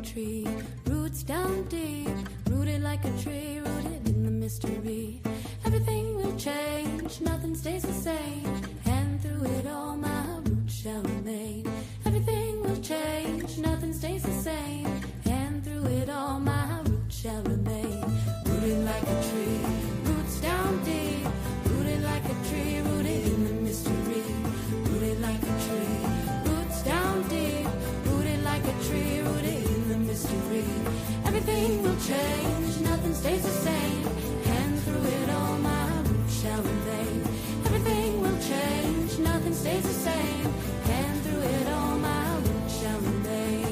tree, roots down deep, rooted like a tree, rooted in the mystery. Everything will change, nothing stays the same, and through it all my roots shall remain. Everything will change, nothing stays the same, and through it all my roots shall remain. Rooted like a tree, roots down deep, rooted like a tree, rooted in the mystery. Rooted like a tree, roots down deep, rooted like a tree, rooted in the mystery. Everything will change, nothing stays the same, and through it all my roots shall remain. Everything will change, nothing stays the same, and through it all my roots shall remain.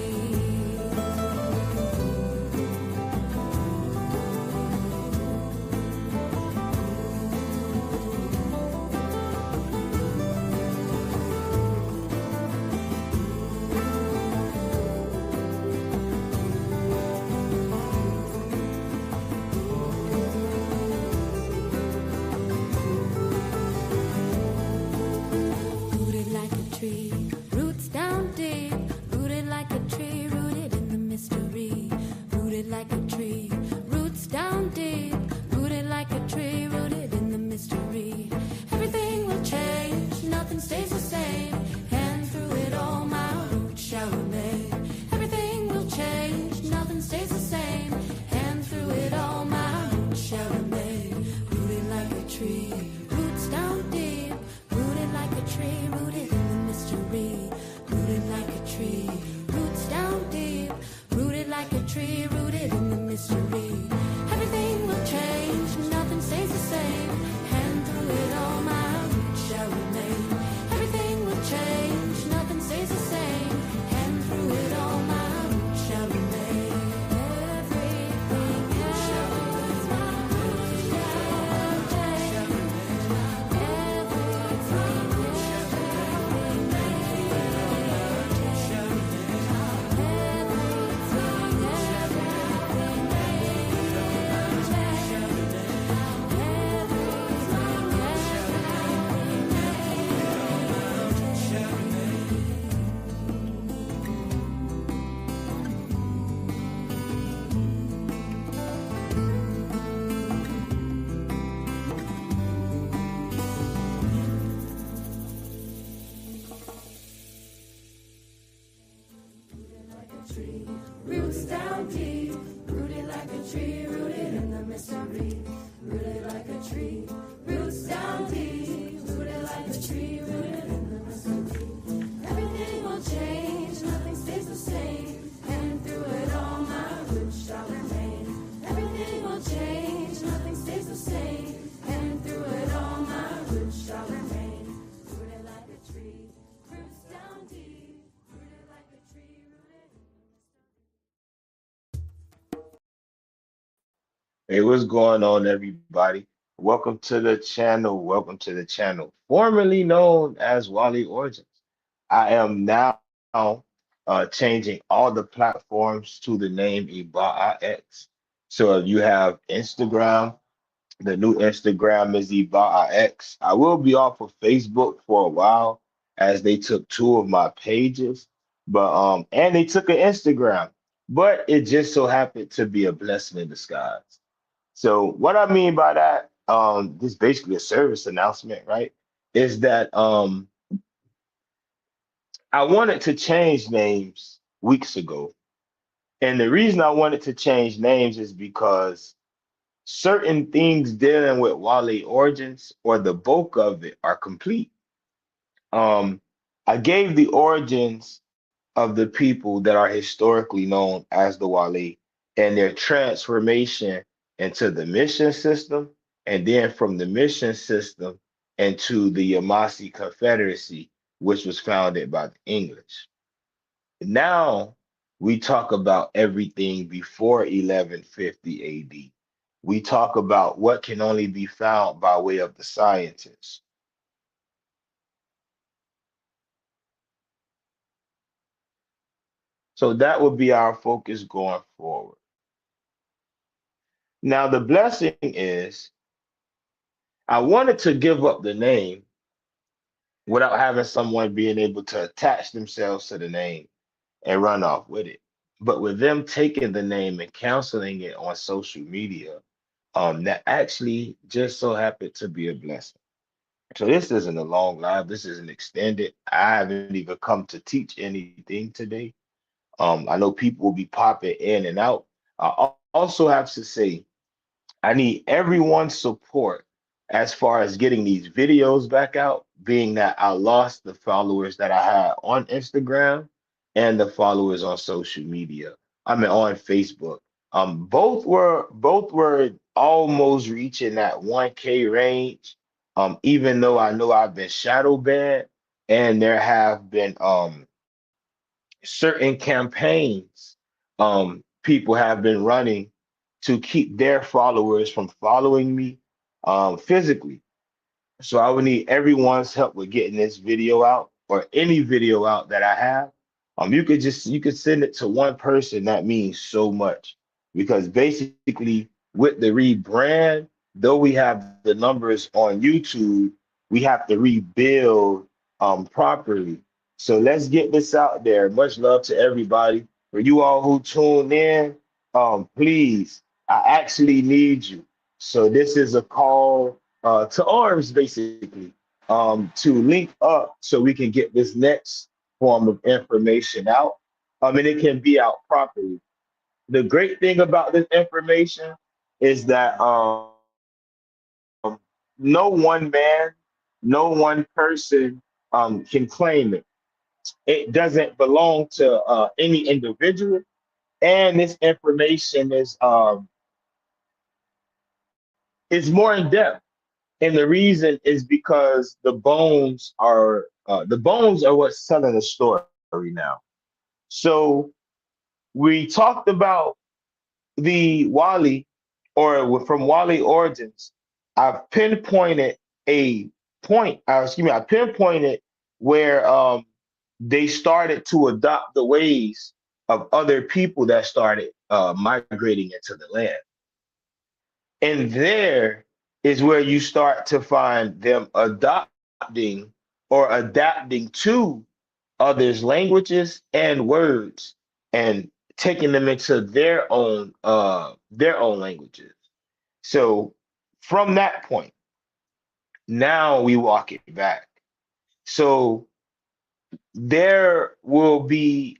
Rooted like a tree, roots down deep, rooted like a tree, rooted in the mystery. Rooted like a tree, roots down deep, rooted like a tree, rooted in the mystery. Everything will change, nothing stays the same, and through it all my roots shall remain. Everything will change, nothing stays the same, and through it all my roots shall remain. Rooted like a tree, roots down deep, rooted like a tree, rooted in the mystery. Rooted like a tree, roots down deep, rooted like a tree, rooted in the mystery. Everything will change, nothing stays the same, and through it all my roots shall remain. Everything will change, nothing stays the same, and through it all my roots shall remain. Everything shall remain. My roots shall change. Roots down deep, rooted like a tree, rooted in the mystery. Rooted like a tree, roots down deep, rooted like a tree, rooted in the mystery. Everything will change, nothing stays the same, and through it all my roots shall remain. Everything will change, nothing stays the same, and through it all my roots shall remain. Rooted like a tree, roots down deep, rooted like a tree, rooted in Hey, what's going on, everybody? Welcome to the channel. Welcome to the channel, formerly known as Wally Origins. I am now changing all the platforms to the name IbaX. So you have Instagram. The new Instagram is IbaX. I will be off of Facebook for a while as they took two of my pages, but and they took an Instagram, but it just so happened to be a blessing in disguise. So what I mean by that, this is basically a service announcement, right? Is that I wanted to change names weeks ago. And the reason I wanted to change names is because certain things dealing with Wale origins or the bulk of it are complete. Um, I gave the origins of the people that are historically known as the Wale and their transformation into the mission system, and then from the mission system into the Yamasee Confederacy, which was founded by the English. Now we talk about everything before 1150 AD. We talk about what can only be found by way of the scientists. So that would be our focus going forward. Now, the blessing is I wanted to give up the name without having someone being able to attach themselves to the name and run off with it. But with them taking the name and canceling it on social media, that actually just so happened to be a blessing. So this isn't a long live. This isn't extended. I haven't even come to teach anything today. I know people will be popping in and out. Also have to say, I need everyone's support as far as getting these videos back out, being that I lost the followers that I had on Instagram and the followers on social media. I mean on Facebook. Both were almost reaching that 1K range. Even though I know I've been shadow banned and there have been certain campaigns people have been running to keep their followers from following me physically. So I would need everyone's help with getting this video out or any video out that I have. You could send it to one person. That means so much because basically with the rebrand, though we have the numbers on YouTube, we have to rebuild properly. So let's get this out there. Much love to everybody. For you all who tuned in, please, I actually need you. So this is a call to arms, basically, to link up so we can get this next form of information out. And it can be out properly. The great thing about this information is that no one man, no one person can claim it. It doesn't belong to any individual, and this information is more in depth. And the reason is because the bones are what's telling the story now. So we talked about the Wally from Wally Origins. I've pinpointed a I pinpointed where they started to adopt the ways of other people that started migrating into the land. And there is where you start to find them adopting or adapting to others' languages and words and taking them into their own languages. So from that point, now we walk it back. So there will be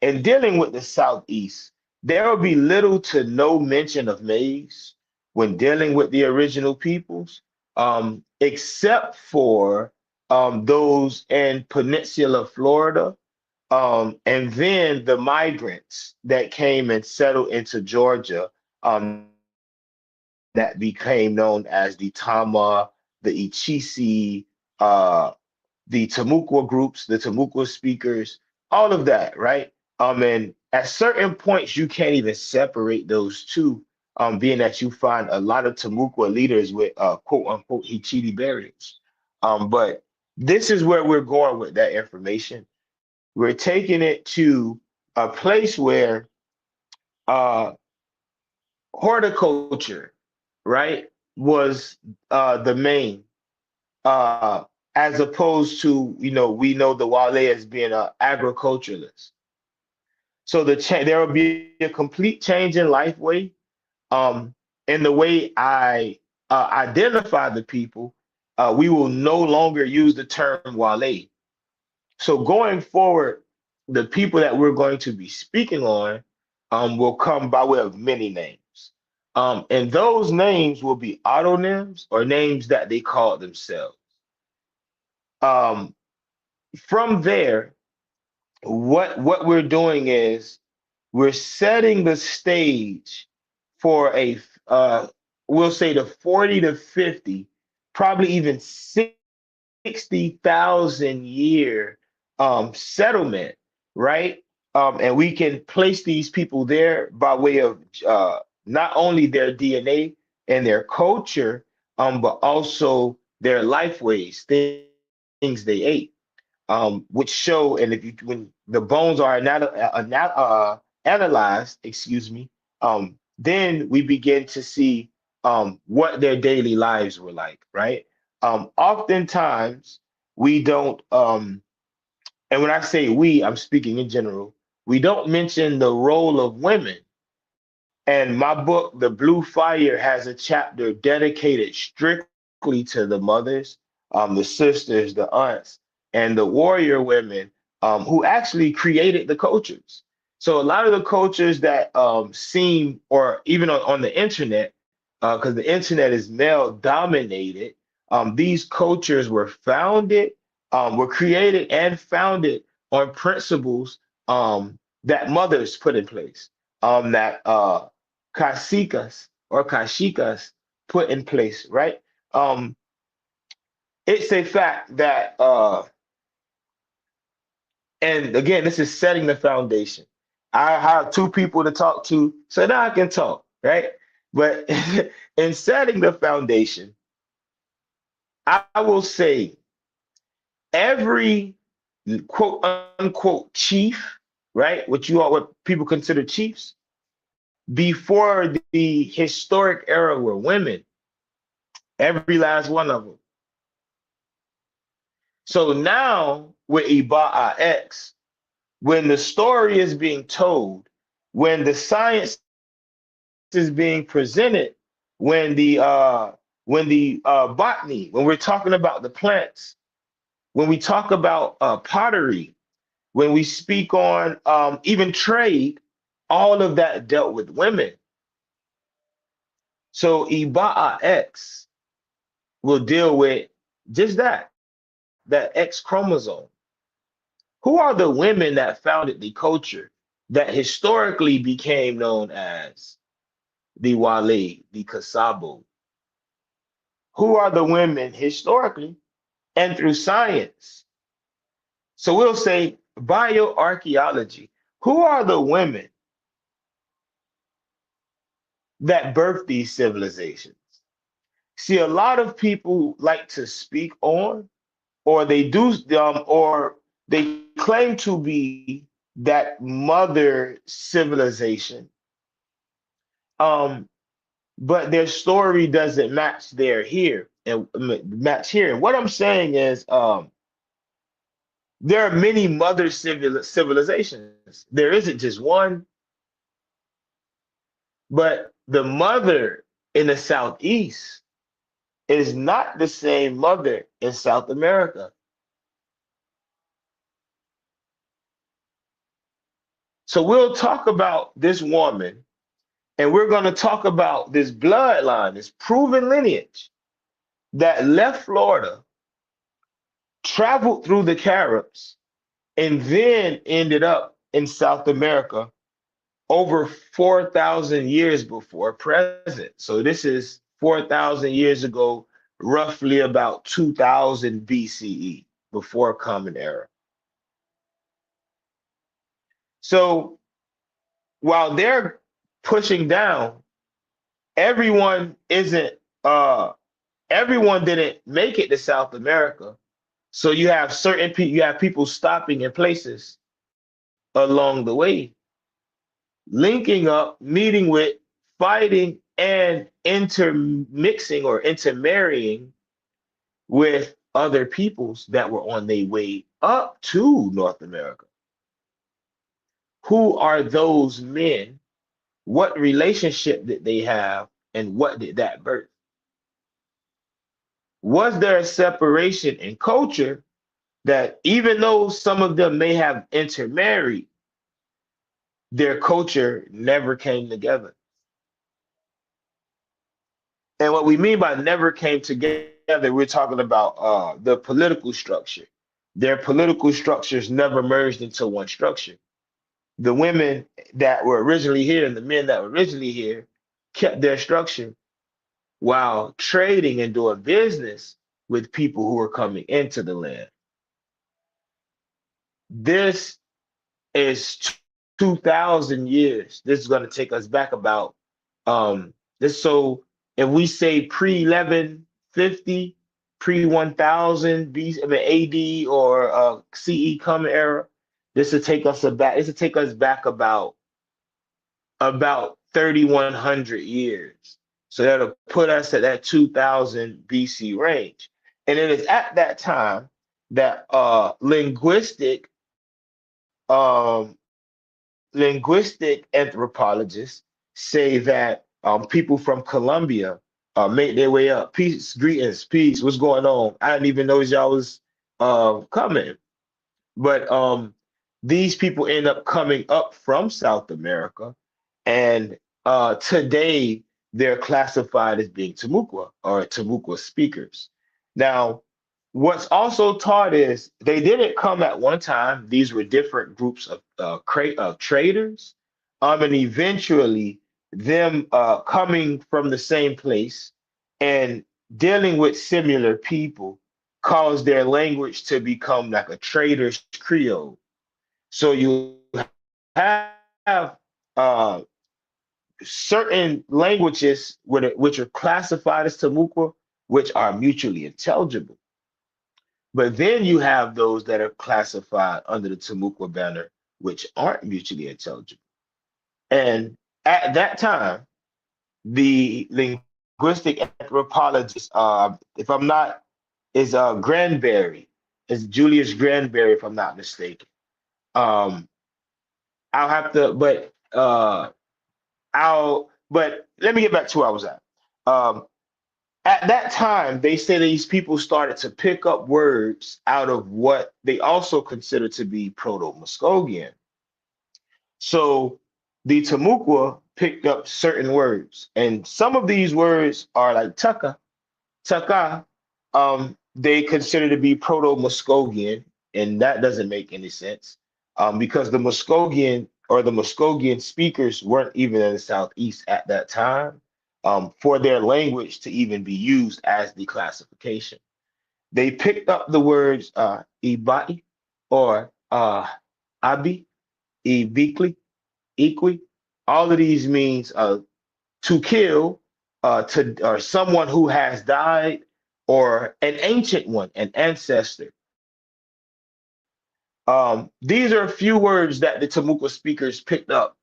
in dealing with the Southeast, there will be little to no mention of maize when dealing with the original peoples, except for those in Peninsula Florida, and then the migrants that came and settled into Georgia, that became known as the Tama, the Ichisi, the Tamukwa groups, the Tamukwa speakers, all of that, right? And at certain points, you can't even separate those two, being that you find a lot of Tamukwa leaders with quote unquote Hichiti burials. But this is where we're going with that information. We're taking it to a place where uh, horticulture, right, was the main, as opposed to, we know the Wale as being an agriculturalist. So there will be a complete change in life way, um, in the way I identify the people. We will no longer use the term Wale. So going forward, the people that we're going to be speaking on will come by way of many names. And those names will be autonyms or names that they call themselves. Um, from there, what we're doing is we're setting the stage for we'll say the 40 to 50, probably even 60,000 year settlement, right? And we can place these people there by way of not only their DNA and their culture, but also their life ways, things they ate, which show, and when the bones are analyzed, excuse me, then we begin to see what their daily lives were like, right? Oftentimes we don't, and when I say we, I'm speaking in general. We don't mention the role of women. And my book, The Blue Fire, has a chapter dedicated strictly to the mothers, the sisters, the aunts, and the warrior women who actually created the cultures. So a lot of the cultures that seem, or even on the internet, because the internet is male dominated, these cultures were founded, were created and founded on principles that mothers put in place, that Kashikas or Kashikas put in place, right? Um, it's a fact that, and again, this is setting the foundation. I have two people to talk to, so now I can talk, right? But in setting the foundation, I will say every quote unquote chief, right? What people consider chiefs before the historic era were women, every last one of them. So now with Iba'a X, when the story is being told, when the science is being presented, when the botany, when we're talking about the plants, when we talk about pottery, when we speak on even trade, all of that dealt with women. So Iba'a X will deal with just that X chromosome. Who are the women that founded the culture that historically became known as the Wale, the Kasabo? Who are the women historically and through science? So we'll say bioarchaeology. Who are the women that birthed these civilizations? See, a lot of people like to speak on, or they do, or they claim to be that mother civilization, um, but their story doesn't match their here and match here. And what I'm saying is, there are many mother civilizations. There isn't just one, but the mother in the Southeast is not the same mother in South America. So we'll talk about this woman, and we're going to talk about this bloodline, this proven lineage that left Florida, traveled through the Caribs, and then ended up in South America over 4,000 years before present. So this is 4,000 years ago, roughly about 2000 BCE, before Common Era. So while they're pushing down, everyone isn't everyone didn't make it to South America. So you have certain people, you have people stopping in places along the way, linking up, meeting with, fighting, and intermixing or intermarrying with other peoples that were on their way up to North America. Who are those men? What relationship did they have? And what did that birth? Was there a separation in culture that even though some of them may have intermarried, their culture never came together? And what we mean by never came together, we're talking about the political structure. Their political structures never merged into one structure. The women that were originally here and the men that were originally here kept their structure while trading and doing business with people who were coming into the land. This is 2,000 years. This is going to take us back about this. So if we say pre 1150, pre 1000 BC, I mean, AD or CE Common Era, this will take us back. This will take us back about 3,100 years. So that'll put us at that 2000 BC range. And it is at that time that linguistic linguistic anthropologists say that people from Colombia made their way up. Peace, greetings, peace. What's going on? I didn't even know y'all was coming. But these people end up coming up from South America, and today they're classified as being Timucua or Timucua speakers. Now, what's also taught is they didn't come at one time. These were different groups of traders, and eventually them coming from the same place and dealing with similar people caused their language to become like a trader's Creole. So you have certain languages which are classified as Timucua, which are mutually intelligible. But then you have those that are classified under the Timucua banner, which aren't mutually intelligible. And at that time, the linguistic anthropologist, if I'm not, is Granberry, is Julius Granberry, if I'm not mistaken. Um, I'll have to, but let me get back to where I was at. Um, at that time, they say these people started to pick up words out of what they also consider to be Proto-Muskogean. So the Timucua picked up certain words, and some of these words are like taka. They consider to be Proto-Muskogean, and that doesn't make any sense because the Muskogean or the Muskogean speakers weren't even in the Southeast at that time for their language to even be used as the classification. They picked up the words Ibai or Abi, Ibikli, Equi. All of these means to kill, to or someone who has died, or an ancient one, an ancestor. These are a few words that the Timucua speakers picked up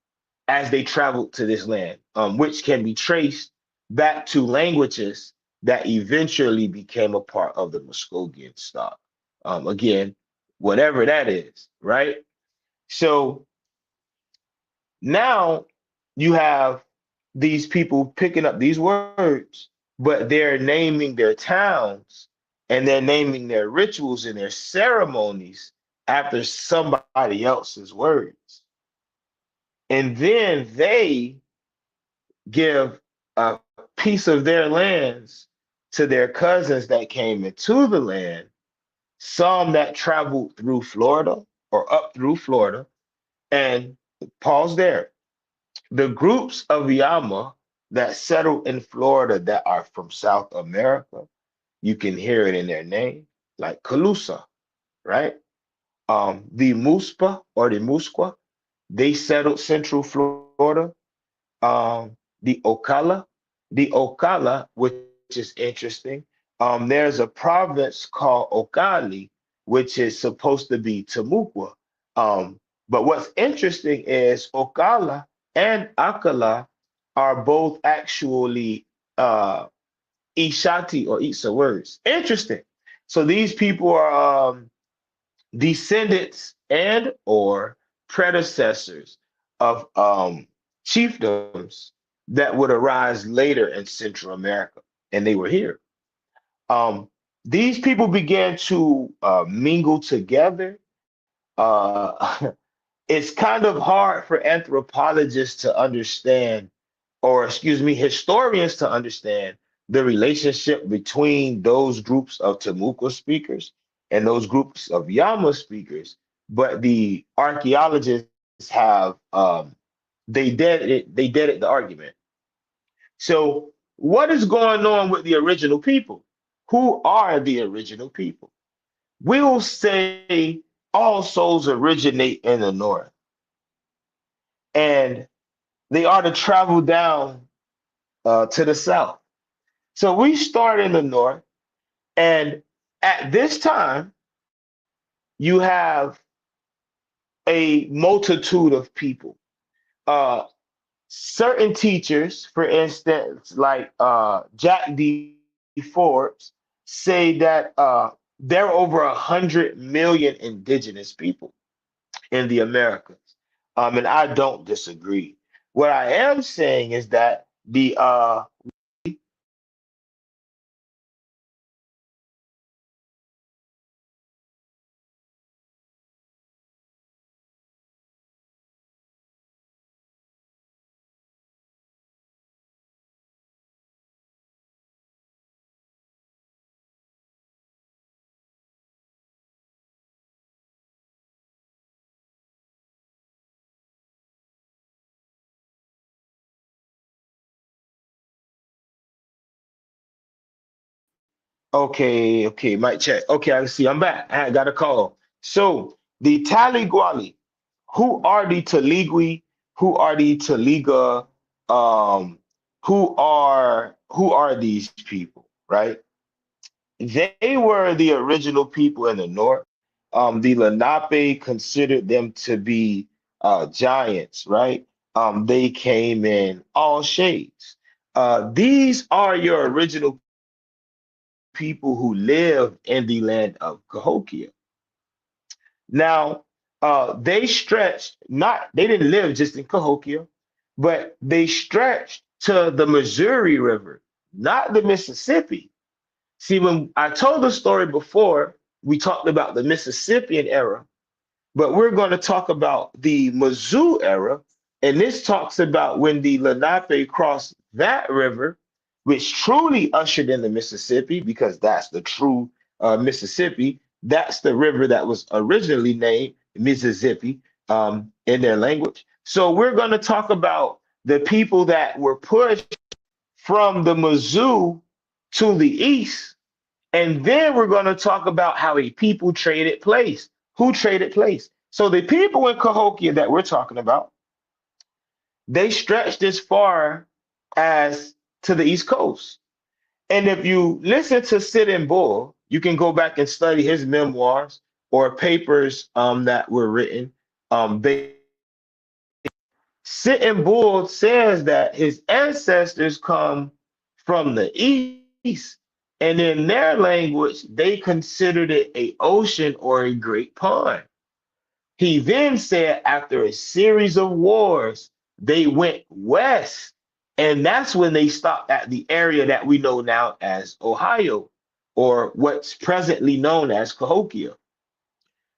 as they traveled to this land, which can be traced back to languages that eventually became a part of the Muskogean stock. Again, whatever that is, right? So now you have these people picking up these words, but they're naming their towns and they're naming their rituals and their ceremonies after somebody else's words. And then they give a piece of their lands to their cousins that came into the land, some that traveled through Florida or up through Florida. And pause there. The groups of Yama that settled in Florida that are from South America, you can hear it in their name, like Calusa, right? The Muspa or the Musqua, they settled Central Florida. The Ocala, which is interesting. There's a province called Ocali, which is supposed to be Timucua. But what's interesting is Ocala and Akala are both actually Ishati or Isa words. Interesting. So these people are descendants and or predecessors of chiefdoms that would arise later in Central America, and they were here. Um, these people began to mingle together. It's kind of hard for anthropologists to understand, or excuse me, historians to understand the relationship between those groups of Timucua speakers and those groups of Yama speakers. But the archaeologists have they did it the argument. So what is going on with the original people? Who are the original people? We will say all souls originate in the north, and they are to travel down to the south. So we start in the north, and at this time, you have a multitude of people. Uh, Certain teachers, for instance, like Jack D. Forbes, say that there are over 100 million indigenous people in the Americas. And I don't disagree. What I am saying is that the okay, okay, mic check. Okay, I see. I'm back. I got a call. So the Taliguali, who are the Taligui? Who are the Taliga? Um, who are these people, right? They were the original people in the north. The Lenape considered them to be giants, right? They came in all shades. These are your original people who live in the land of Cahokia. Now, they stretched, not, they didn't live just in Cahokia, but they stretched to the Missouri River, not the Mississippi. See, when I told the story before, we talked about the Mississippian era, but we're going to talk about the Mizzou era. And this talks about when the Lenape crossed that river, which truly ushered in the Mississippi, because that's the true Mississippi. That's the river that was originally named Mississippi in their language. So we're going to talk about the people that were pushed from the Mizzou to the east, and then we're going to talk about how a people traded place. Who traded place? So the people in Cahokia that we're talking about, they stretched as far as to the East Coast. And if you listen to Sitting Bull, you can go back and study his memoirs or papers that were written. They Sitting Bull says that his ancestors come from the east, and in their language, they considered it a ocean or a great pond. He then said after a series of wars, they went west, and that's when they stopped at the area that we know now as Ohio, or what's presently known as Cahokia.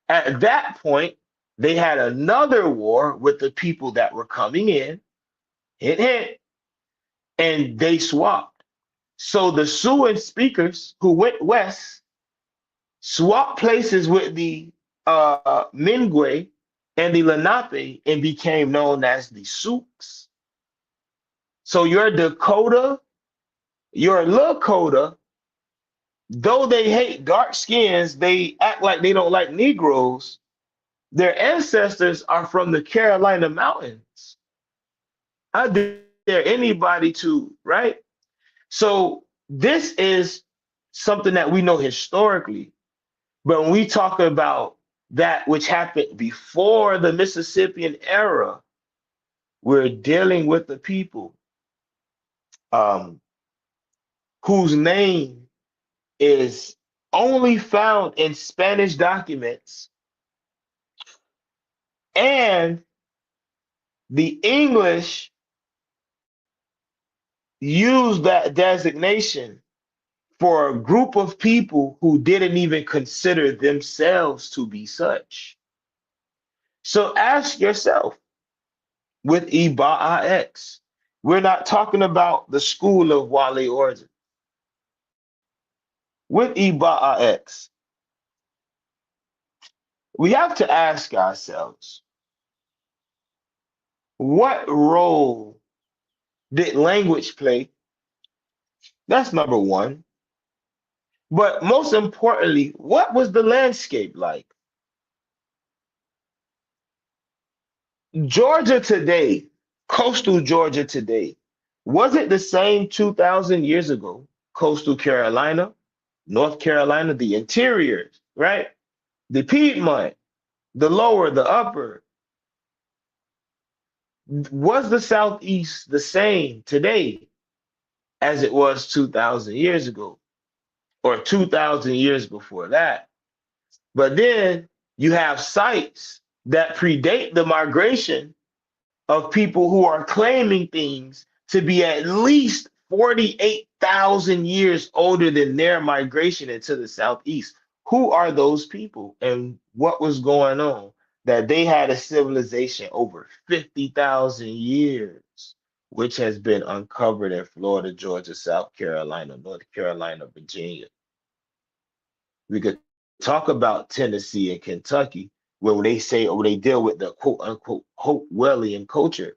At that point, they had another war with the people that were coming in, hint, hint, and they swapped. So the Siouan speakers who went west swapped places with the Mingwe and the Lenape and became known as the Sioux. So your Dakota, your Lakota, though they hate dark skins, they act like they don't like Negroes. Their ancestors are from the Carolina mountains. How dare anybody to, right? So this is something that we know historically. But when we talk about that which happened before the Mississippian era, we're dealing with the people um, whose name is only found in Spanish documents, and the English used that designation for a group of people who didn't even consider themselves to be such. So ask yourself, with Iba'ax, we're not talking about the school of Wale origin. With Iba'ax, we have to ask ourselves, what role did language play? That's number one. But most importantly, what was the landscape like? Georgia today, coastal Georgia today, was it the same 2,000 years ago? Coastal Carolina, North Carolina, the interiors, right? The Piedmont, the lower, the upper. Was the Southeast the same today as it was 2,000 years ago or 2,000 years before that? But then you have sites that predate the migration of people who are claiming things to be at least 48,000 years older than their migration into the Southeast. Who are those people and what was going on? That they had a civilization over 50,000 years, which has been uncovered in Florida, Georgia, South Carolina, North Carolina, Virginia. We could talk about Tennessee and Kentucky, where they say, or they deal with the quote unquote Hopewellian culture.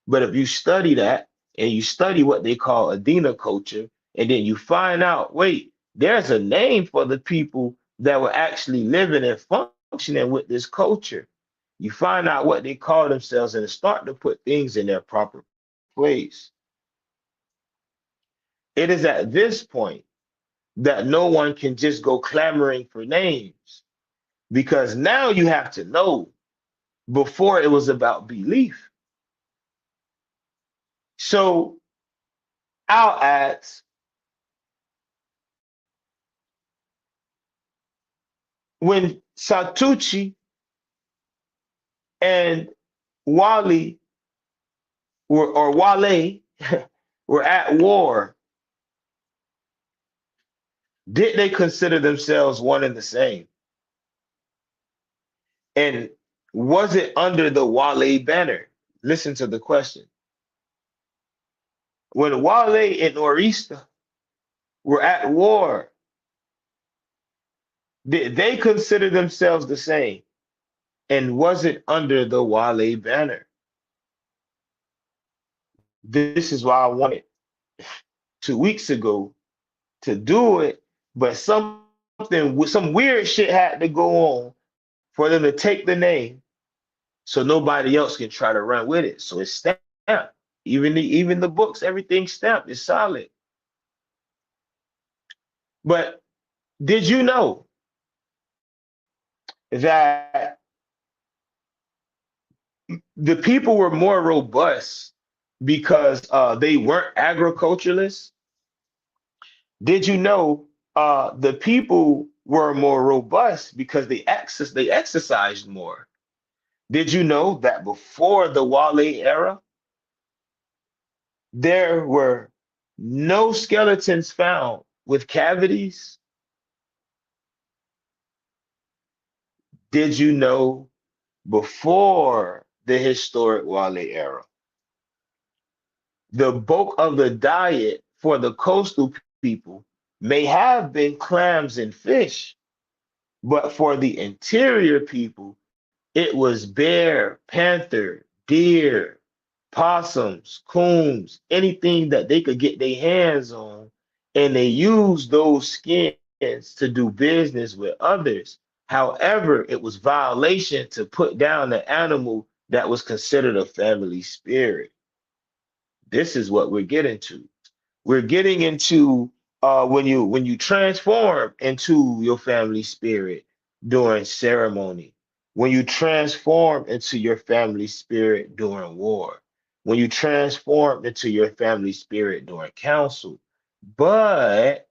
But if you study that and you study what they call Adena culture, and then you find out, wait, there's a name for the people that were actually living and functioning with this culture. You find out what they call themselves and start to put things in their proper place. It is at this point that no one can just go clamoring for names because now you have to know. Before it was about belief. So I'll ask, when Satucci and Wally or Wale were at war, did they consider themselves one and the same? And was it under the Wale banner? Listen to the question. When Wale and Orista were at war, did they consider themselves the same? And was it under the Wale banner? This is why I wanted 2 weeks ago to do it, but some weird shit had to go on for them to take the name so nobody else can try to run with it. So it's stamped. Even the books, everything's stamped. It's solid. But did you know that the people were more robust because they weren't agriculturalists? Did you know the people were more robust because they exercised more? Did you know that before the Wale era, there were no skeletons found with cavities? Did you know before the historic Wale era, the bulk of the diet for the coastal people may have been clams and fish, but for the interior people, it was bear, panther, deer, possums, coons, anything that they could get their hands on, and they used those skins to do business with others. However, it was violation to put down the animal that was considered a family spirit. This is what we're getting to. We're getting into when you transform into your family spirit during ceremony, when you transform into your family spirit during war, when you transform into your family spirit during council. But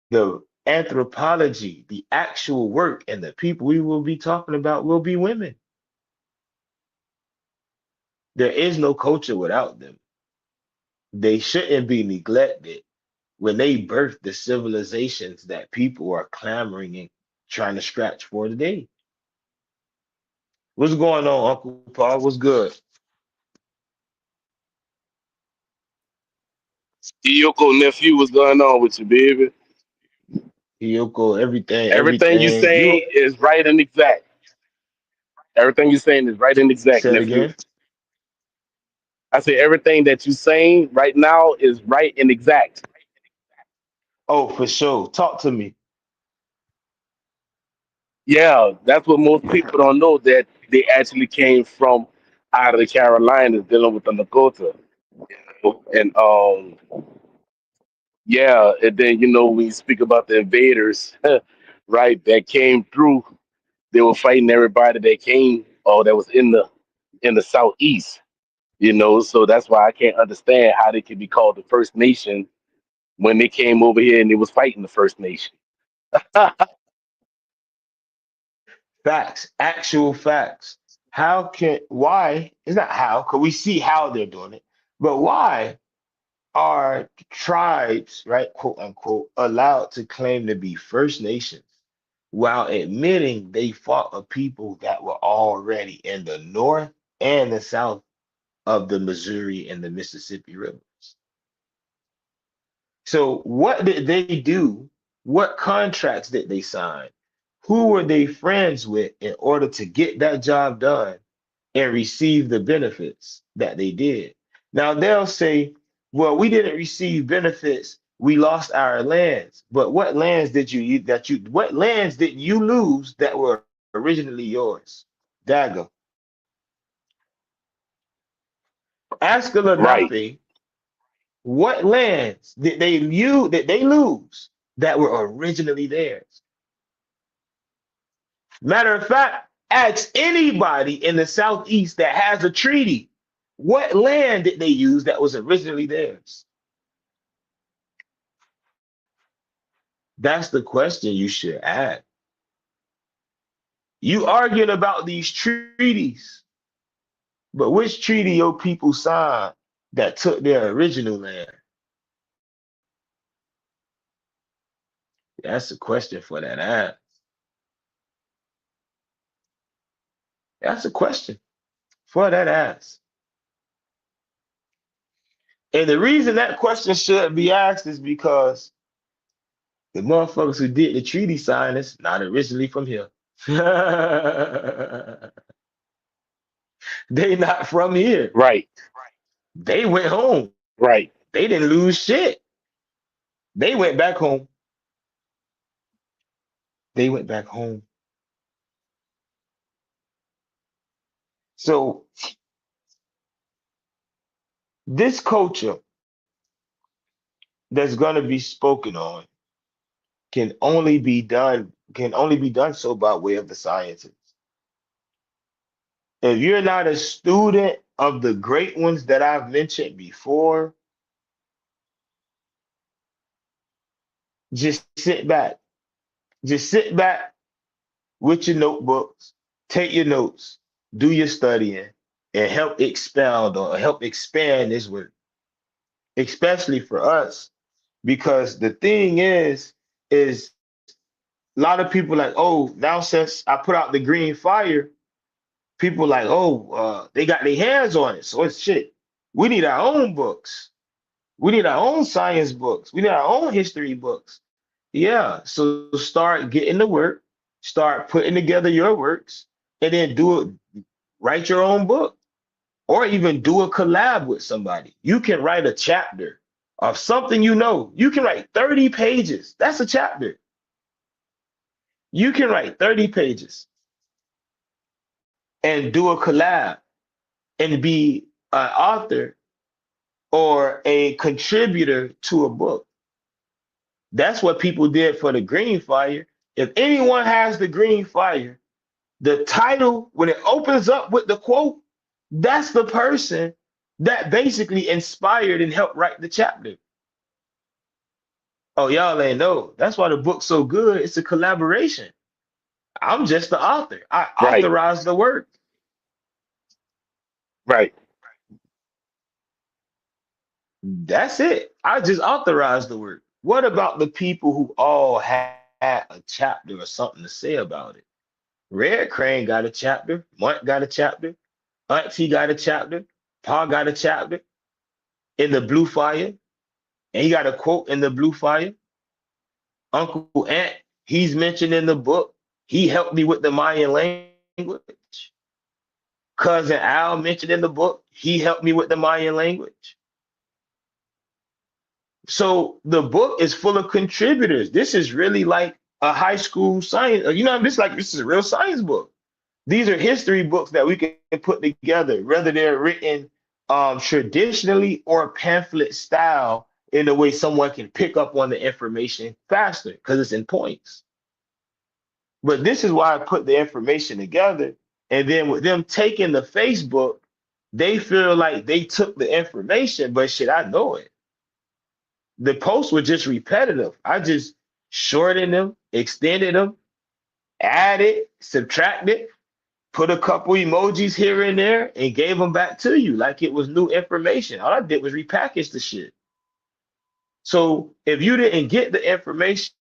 the anthropology, the actual work, and the people we will be talking about will be women. There is no culture without them. They shouldn't be neglected when they birth the civilizations that people are clamoring and trying to scratch for today. What's going on, Uncle Paul? What's good? Yoko nephew, what's going on with you, baby? Yoko, everything, Everything you everything. saying You is right and exact. Everything you're saying is right and exact, said nephew. again? I say everything that you're saying right now is right and exact. Oh, for sure. Talk to me. Yeah, that's what most people don't know, that they actually came from out of the Carolinas dealing with the Lakota. And yeah, and then when you speak about the invaders, right, that came through, they were fighting everybody that came or that was in the southeast. So that's why I can't understand how they could be called the First Nation when they came over here and they was fighting the First Nation. Facts, actual facts. Why, it's not how, because we see how they're doing it, but why are tribes, right, quote unquote, allowed to claim to be First Nations while admitting they fought a people that were already in the north and the south of the Missouri and the Mississippi rivers? So what did they do? What contracts did they sign? Who were they friends with in order to get that job done and receive the benefits that they did? Now they'll say, well, we didn't receive benefits. We lost our lands. But what lands did what lands did you lose that were originally yours? Dago. Ask a Right. Lenape, what lands did they lose that were originally theirs? Matter of fact, ask anybody in the Southeast that has a treaty, what land did they use that was originally theirs? That's the question you should ask. You arguing about these treaties, but which treaty your people signed that took their original land? That's a question for that ass. That's a question for that ass. And the reason that question should be asked is because the motherfuckers who did the treaty signings not originally from here. They not from here. Right. They went home. Right. They didn't lose shit. They went back home. They went back home. So this culture that's going to be spoken on can only be done so by way of the sciences. If you're not a student of the great ones that I've mentioned before, just sit back. Just sit back with your notebooks, take your notes, do your studying, and help expound or help expand this work, especially for us. Because the thing is a lot of people like, oh, now since I put out the green fire, people like, oh, they got their hands on it. So it's shit. We need our own books. We need our own science books. We need our own history books. Yeah. So start getting to work, start putting together your works, and then write your own book, or even do a collab with somebody. You can write a chapter of something you know. You can write 30 pages. That's a chapter. You can write 30 pages and do a collab and be an author or a contributor to a book. That's what people did for the Green Fire. If anyone has the Green Fire, the title, when it opens up with the quote, that's the person that basically inspired and helped write the chapter. Oh, y'all ain't know. That's why the book's so good. It's a collaboration. I'm just the author. I Right. authorize the work. Right. That's it. I just authorize the work. What about the people who all had a chapter or something to say about it? Red Crane got a chapter. Mont got a chapter. Auntie got a chapter. Pa got a chapter in the Blue Fire. And he got a quote in the Blue Fire. Uncle Ant, he's mentioned in the book. He helped me with the Mayan language. Cousin Al mentioned in the book. He helped me with the Mayan language. So the book is full of contributors. This is really like a high school science. This is a real science book. These are history books that we can put together, whether they're written traditionally or pamphlet style, in a way someone can pick up on the information faster because it's in points. But this is why I put the information together. And then with them taking the Facebook, they feel like they took the information, but shit, I know it. The posts were just repetitive. I just shortened them, extended them, add it, subtract it, put a couple emojis here and there, and gave them back to you like it was new information. All I did was repackage the shit. So if you didn't get the information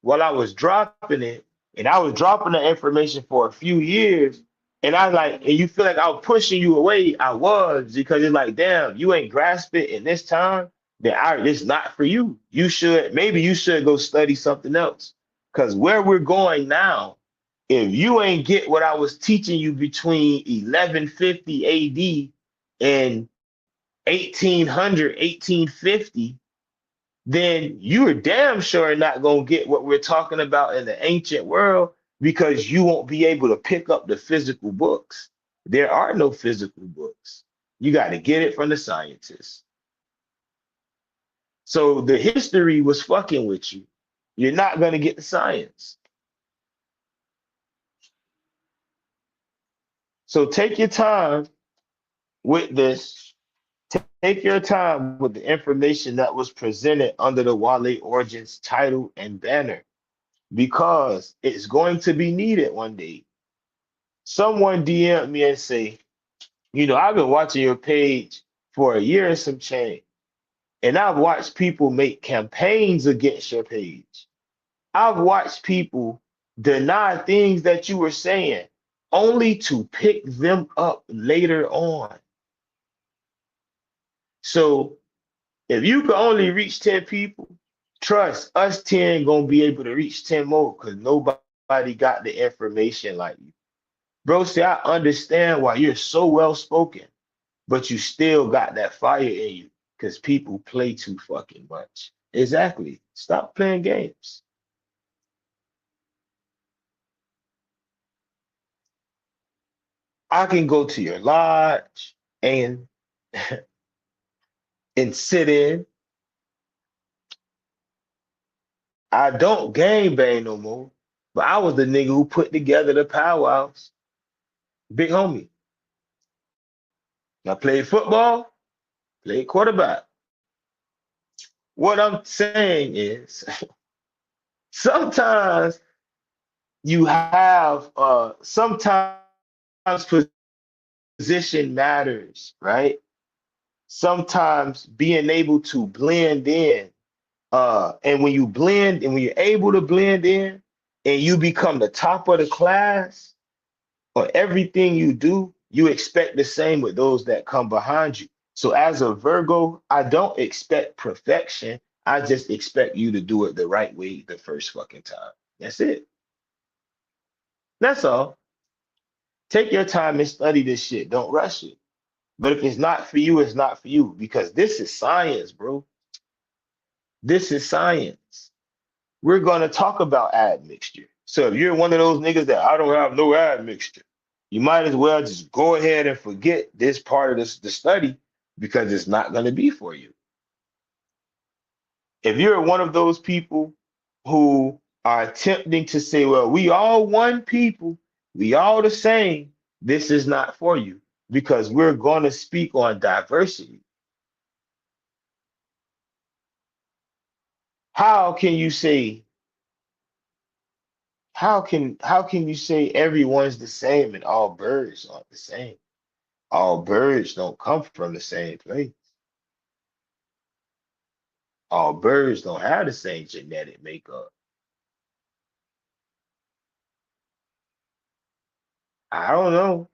while I was dropping it, and I was dropping the information for a few years, and you feel like I was pushing you away, I was, because it's like, damn, you ain't grasp it in this time, then it's not for you. Maybe you should go study something else. Because where we're going now, if you ain't get what I was teaching you between 1150 AD and 1850, then you're damn sure not going to get what we're talking about in the ancient world, because you won't be able to pick up the physical books. There are no physical books. You got to get it from the scientists. So the history was fucking with you. You're not going to get the science. So take your time with this. Take your time with the information that was presented under the Wale Origins title and banner, because it's going to be needed one day. Someone DM me and say, I've been watching your page for a year and some change, and I've watched people make campaigns against your page. I've watched people deny things that you were saying only to pick them up later on. So if you can only reach 10 people, trust us 10 gonna be able to reach 10 more, because nobody got the information like you. Bro, see, I understand why you're so well spoken, but you still got that fire in you, because people play too fucking much. Exactly. Stop playing games. I can go to your lodge and sit in. I don't game bang no more, but I was the nigga who put together the powwows. Big homie. I played football, played quarterback. What I'm saying is, sometimes you have, sometimes position matters, right? Sometimes being able to blend in, and when you're able to blend in and you become the top of the class on everything you do, you expect the same with those that come behind you. So as a Virgo, I don't expect perfection. I just expect you to do it the right way the first fucking time. That's it. That's all. Take your time and study this shit. Don't rush it. But if it's not for you, it's not for you, because this is science, bro. This is science. We're going to talk about admixture. So if you're one of those niggas that I don't have no admixture, you might as well just go ahead and forget this part of the study, because it's not going to be for you. If you're one of those people who are attempting to say, well, we all one people, we all the same, this is not for you, because we're going to speak on diversity. How can you say everyone's the same and all birds aren't the same? All birds don't come from the same place. All birds don't have the same genetic makeup. I don't know.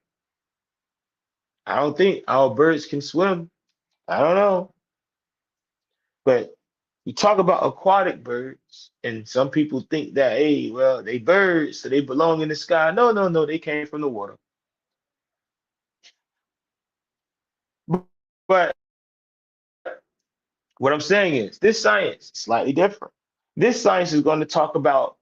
I don't think all birds can swim. I don't know. But you talk about aquatic birds, and some people think that, hey, well, they birds, so they belong in the sky. No, no, no, they came from the water. But what I'm saying is, this science is slightly different. This science is going to talk about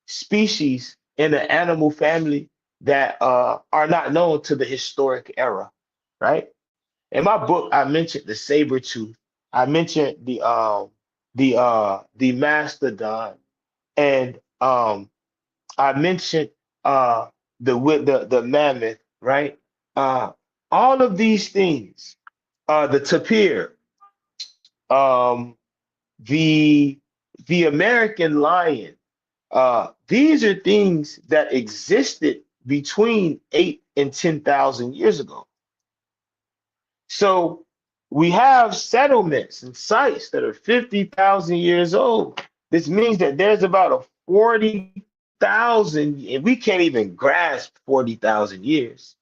species in the animal family that are not known to the historic era, right? In my book, I mentioned the saber tooth. I mentioned the mastodon, and I mentioned the mammoth, right? All of these things, the tapir, um, the American lion, These are things that existed between 8 and 10,000 years ago. So we have settlements and sites that are 50,000 years old. This means that there's about a 40,000, and we can't even grasp 40,000 years,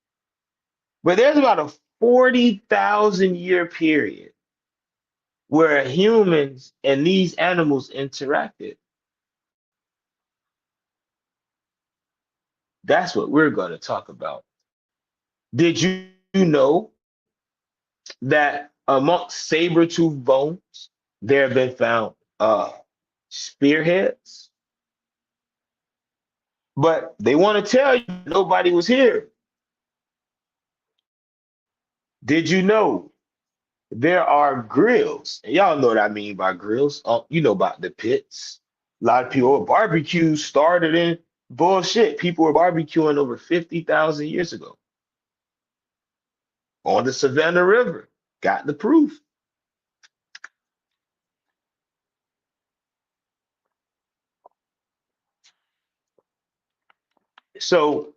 but there's about a 40,000 year period where humans and these animals interacted. That's what we're going to talk about. Did you know that amongst saber-tooth bones, there have been found spearheads? But they want to tell you nobody was here. Did you know there are grills? And y'all know what I mean by grills. You know about the pits. A lot of people, barbecue started in bullshit. People were barbecuing over 50,000 years ago on the Savannah River. Got the proof. So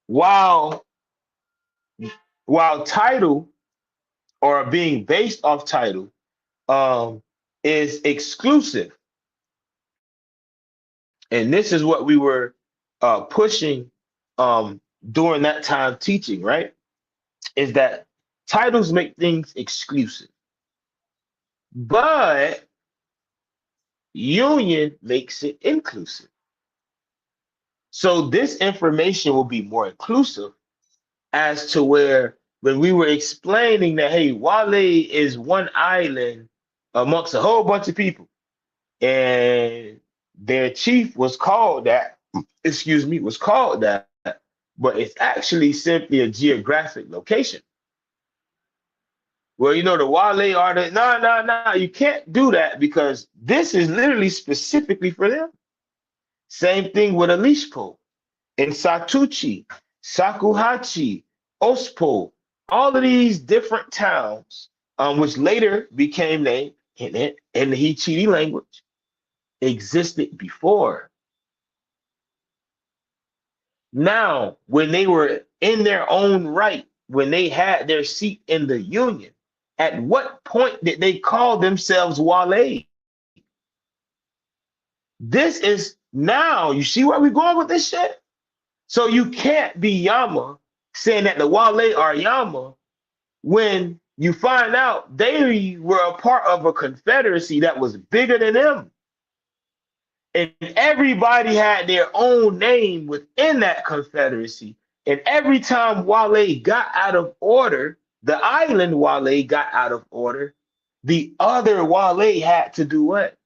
while title or being based off title is exclusive, and this is what we were pushing during that time teaching, right? Is that titles make things exclusive, but union makes it inclusive. So this information will be more inclusive as to where when we were explaining that, hey, Wale is one island amongst a whole bunch of people, and their chief was called that, but it's actually simply a geographic location. Well, you know, the Wale are the, no, you can't do that because this is literally specifically for them. Same thing with Alishpo and Satuchi, Sakuhachi, Ospo, all of these different towns, which later became named in the Hichiti language, existed before. Now, when they were in their own right, when they had their seat in the union, at what point did they call themselves Wale? This is now, you see where we're going with this shit? So you can't be Yama saying that the Wale are Yama when you find out they were a part of a confederacy that was bigger than them. And everybody had their own name within that confederacy. And every time Wale got out of order, the island Wale got out of order, the other Wale had to do what?